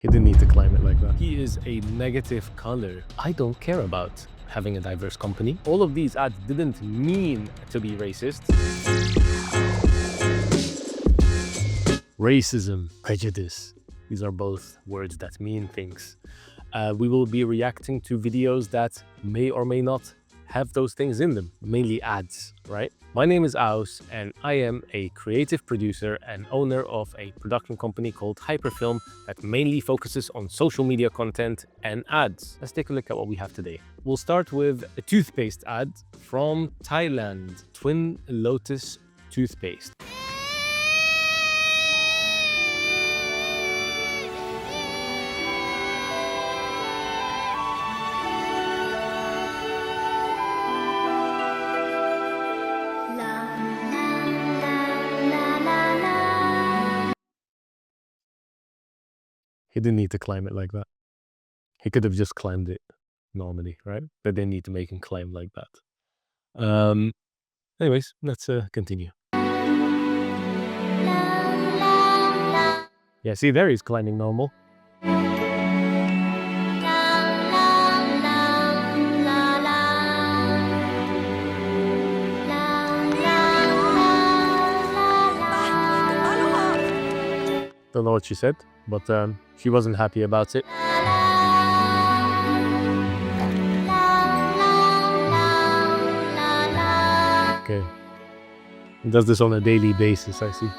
He didn't need to climb it like that. He is a negative color. I don't care about having a diverse company. All of these ads didn't mean to be racist. Racism, prejudice. These are both words that mean things. We will be reacting to videos that may or may not have those things in them, mainly ads, right? My name is Aus, and I am a creative producer and owner of a production company called Hyperfilm that mainly focuses on social media content and ads. Let's take a look at what we have today. We'll start with a toothpaste ad from Thailand, Twin Lotus toothpaste. He didn't need to climb it like that. He could have just climbed it normally, right? But they need to make him climb like that. Anyways, let's continue. Yeah, see there he's climbing normal. Don't know what she said, but she wasn't happy about it. Okay. He does this on a daily basis, I see.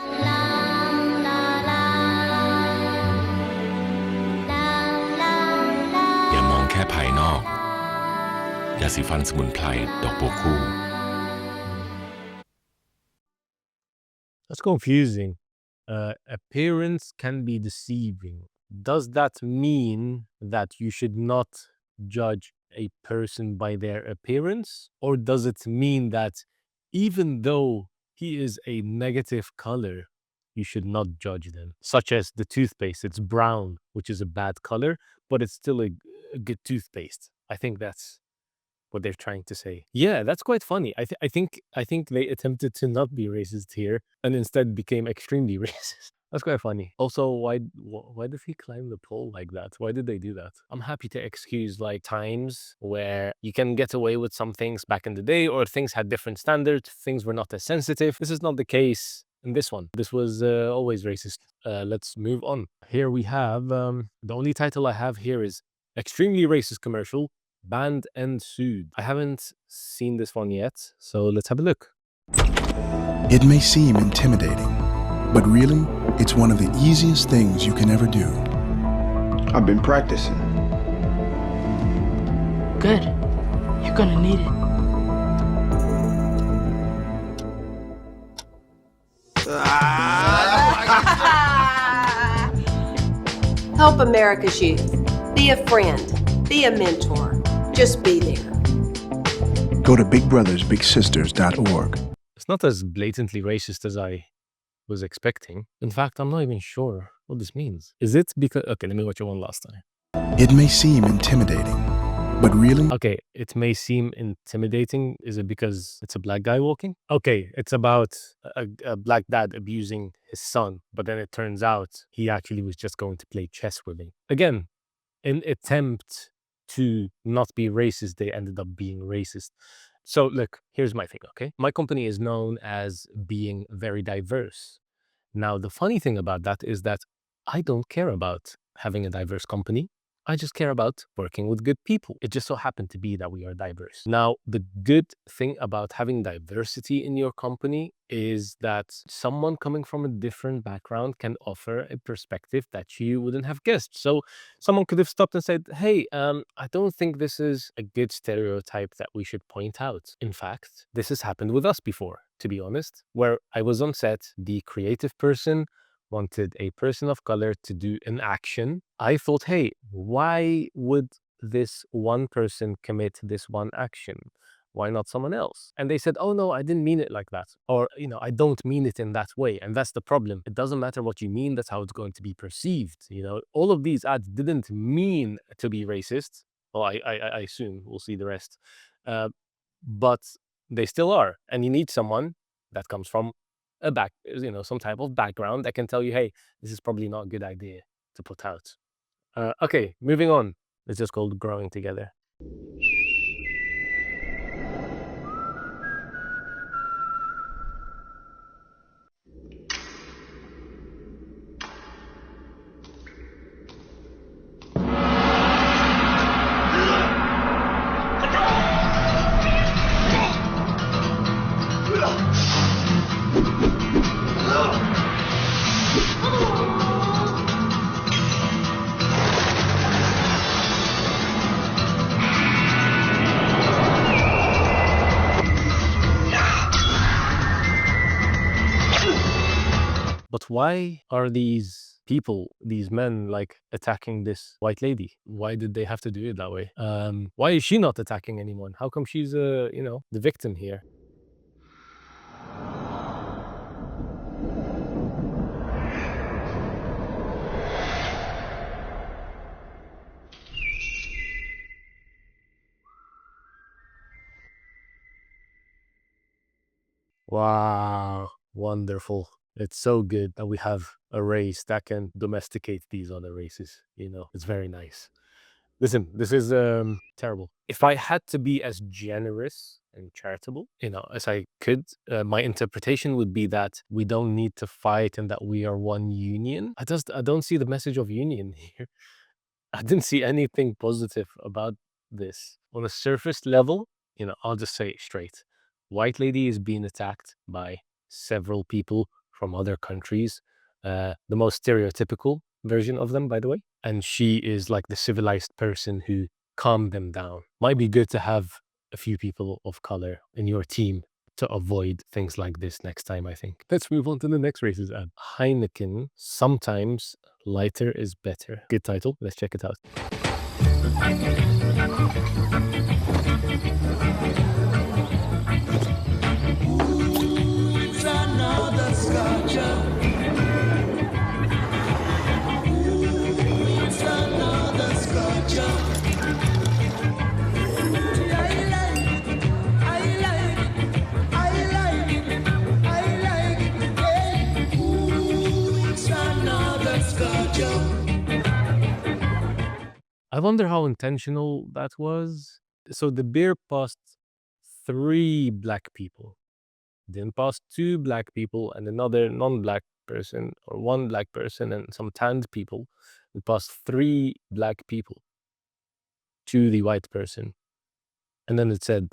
อย่ามองแค่ภายนอกยาสีฟันสมุนไพรดอกบัวคู่ That's confusing. Appearance can be deceiving. Does that mean that you should not judge a person by their appearance? Or does it mean that even though he is a negative color, you should not judge them? Such as the toothpaste, it's brown, which is a bad color, but it's still a good toothpaste. I think that's what they're trying to say. Yeah, that's quite funny. I think they attempted to not be racist here and instead became extremely racist. That's quite funny. Also, why did he climb the pole like that? Why did they do that? I'm happy to excuse like times where you can get away with some things back in the day, or things had different standards, things were not as sensitive. This is not the case in this one. This was always racist. Let's move on. Here we have, the only title I have here is Extremely Racist Commercial, Banned and Sued. I haven't seen this one yet, so let's have a look. It may seem intimidating, but really, it's one of the easiest things you can ever do. I've been practicing. Good. You're gonna need it. Help America's youth. Be a friend. Be a mentor. Just be there. Go to bigbrothersbigsisters.org. It's not as blatantly racist as I was expecting. In fact, I'm not even sure what this means. Is it because... Okay, let me watch it one last time. It may seem intimidating, but really, Okay, it may seem intimidating. Is it because it's a black guy walking? Okay, it's about a black dad abusing his son, but then it turns out he actually was just going to play chess with him. Again, in attempt to not be racist, they ended up being racist. So look, here's my thing, okay? My company is known as being very diverse. Now, the funny thing about that is that I don't care about having a diverse company. I just care about working with good people. It just so happened to be that we are diverse. Now, the good thing about having diversity in your company is that someone coming from a different background can offer a perspective that you wouldn't have guessed. So someone could have stopped and said, hey, I don't think this is a good stereotype that we should point out. In fact, this has happened with us before, to be honest, where I was on set, the creative person wanted a person of color to do an action. I thought, hey, why would this one person commit this one action? Why not someone else? And they said, oh no, I didn't mean it like that. Or, I don't mean it in that way. And that's the problem. It doesn't matter what you mean, that's how it's going to be perceived. All of these ads didn't mean to be racist. Well, I assume we'll see the rest. But they still are. And you need someone that comes from some type of background that can tell you, hey, this is probably not a good idea to put out. Okay, moving on. It's just called growing together. But why are these people, these men, like attacking this white lady? Why did they have to do it that way? Why is she not attacking anyone? How come she's the victim here? Wow, wonderful. It's so good that we have a race that can domesticate these other races. It's very nice. Listen, this is terrible. If I had to be as generous and charitable, as I could, my interpretation would be that we don't need to fight and that we are one union. I don't see the message of union here. I didn't see anything positive about this. On a surface level, I'll just say it straight. White lady is being attacked by several people from other countries. The most stereotypical version of them, by the way. And she is like the civilized person who calmed them down. Might be good to have a few people of color in your team to avoid things like this next time, I think. Let's move on to the next races ad. Heineken, sometimes lighter is better. Good title. Let's check it out. I wonder how intentional that was. So the beer passed 3 black people, then passed 2 black people and another non-black person, or 1 black person and some tanned people. It passed 3 black people to the white person. And then it said,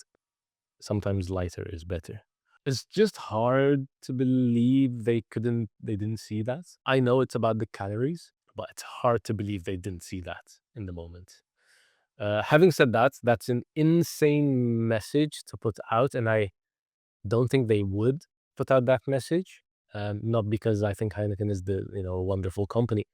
sometimes lighter is better. It's just hard to believe they didn't see that. I know it's about the calories, but it's hard to believe they didn't see that in the moment. Having said that, that's an insane message to put out, and I don't think they would put out that message. Not because I think Heineken is the wonderful company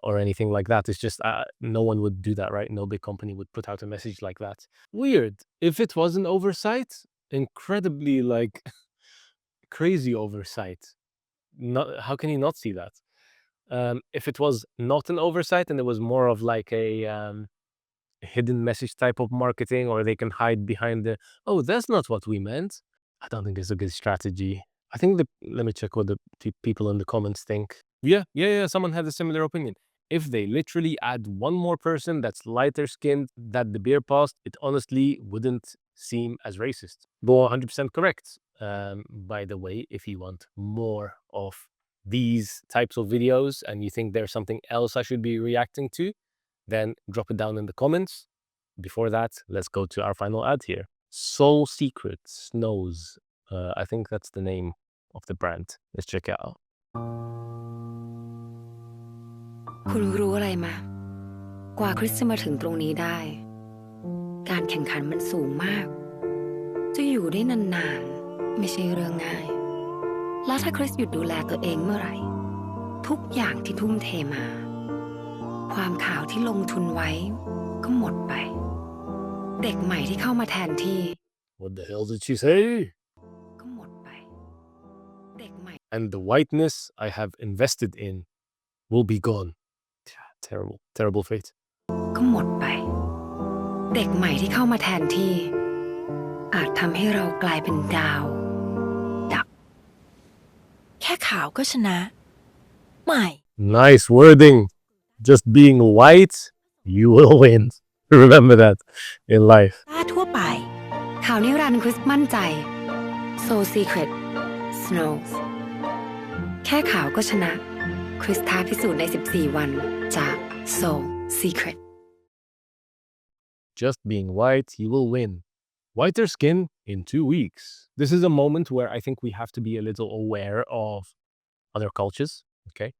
or anything like that. It's just no one would do that, right? No big company would put out a message like that. Weird. If it was an oversight, incredibly like crazy oversight. How can you not see that? If it was not an oversight and it was more of like a hidden message type of marketing, or they can hide behind oh, that's not what we meant, I don't think it's a good strategy. I think let me check what the people in the comments think. Yeah, someone had a similar opinion. If they literally add one more person that's lighter skinned that the beer passed, it honestly wouldn't seem as racist. But 100% correct. By the way, if you want more of these types of videos and you think there's something else I should be reacting to, then drop it down in the comments. Before that, let's go to our final ad here. Soul Secret Snows. I think that's the name of the brand. Let's check it out. คุณรู้อะไรมะกว่าคริสจะมาถึงตรงนี้ได้การแข่งขันมันสูงมากจะอยู่ได้นานๆไม่ใช่เรื่องง่ายแล้วถ้าคริสหยุดดูแลตัวเองเมื่อไหร่ทุกอย่างที่ทุ่มเทมาความขาวที่ลงทุนไว้ก็หมดไปเด็กใหม่ที่เข้ามาแทนที่ What the hell did she say? ก็หมดไปเด็กใหม่ And the whiteness I have invested in will be gone. Terrible fate. ก็หมดไปเด็กใหม่ที่เข้ามาแทนที่อาจทำให้เรากลายเป็นดาวดับแค่ขาวก็ชนะไม่ Nice wording. Just being white, you will win. Remember that in life. ทั่วไป ข่าวนิรันดร์คริสมั่นใจ So Secret Snows แค่ข่าวก็ชนะ คริสท้าพิสูจน์ใน 14 วัน จาก So Secret Just being white, you will win. Whiter skin in 2 weeks. This is a moment where I think we have to be a little aware of other cultures. Okay.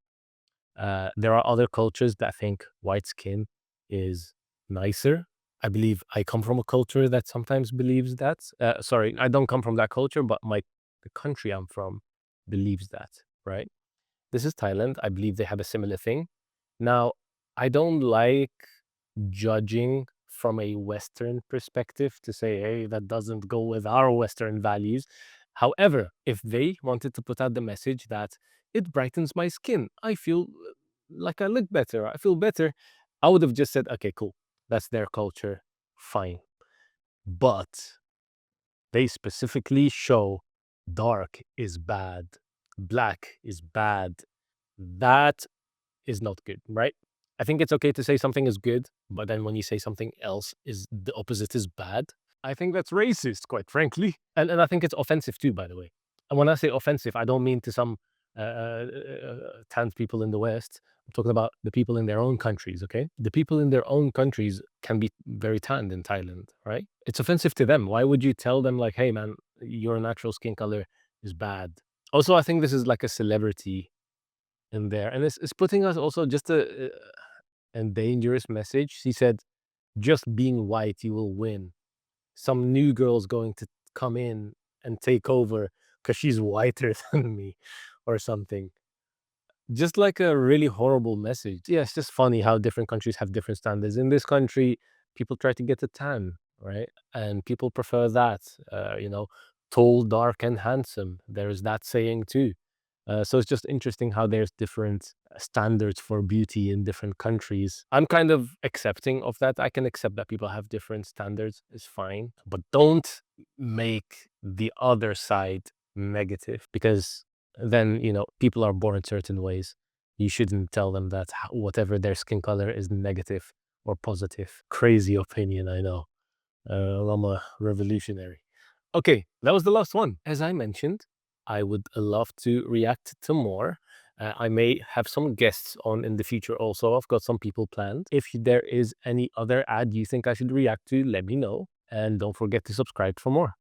There are other cultures that think white skin is nicer. I believe I come from a culture that sometimes believes that. Sorry, I don't come from that culture, but the country I'm from believes that, right? This is Thailand. I believe they have a similar thing. Now, I don't like judging from a Western perspective to say, hey, that doesn't go with our Western values. However, if they wanted to put out the message that it brightens my skin, I feel like I look better, I feel better, I would have just said, okay, cool, that's their culture, fine. But they specifically show dark is bad, black is bad. That is not good, right? I think it's okay to say something is good, but then when you say something else is the opposite is bad, I think that's racist, quite frankly. And I think it's offensive too, by the way. And when I say offensive, I don't mean to some tanned people in the West. I'm talking about the people in their own countries, okay? The people in their own countries can be very tanned in Thailand, right? It's offensive to them. Why would you tell them, like, hey, man, your natural skin color is bad? Also, I think this is like a celebrity in there. And it's putting us also just a dangerous message. She said, just being white, you will win. Some new girl's going to come in and take over because she's whiter than me or something. Just like a really horrible message. Yeah, it's just funny how different countries have different standards. In this country, people try to get a tan, right? And people prefer that, tall, dark, and handsome. There's that saying too. So it's just interesting how there's different standards for beauty in different countries. I'm kind of accepting of that. I can accept that people have different standards. It's fine. But don't make the other side negative, because then, people are born certain ways. You shouldn't tell them that whatever their skin color is negative or positive. Crazy opinion, I know. I'm a revolutionary. Okay, that was the last one. As I mentioned, I would love to react to more. I may have some guests on in the future also. I've got some people planned. If there is any other ad you think I should react to, let me know. And don't forget to subscribe for more.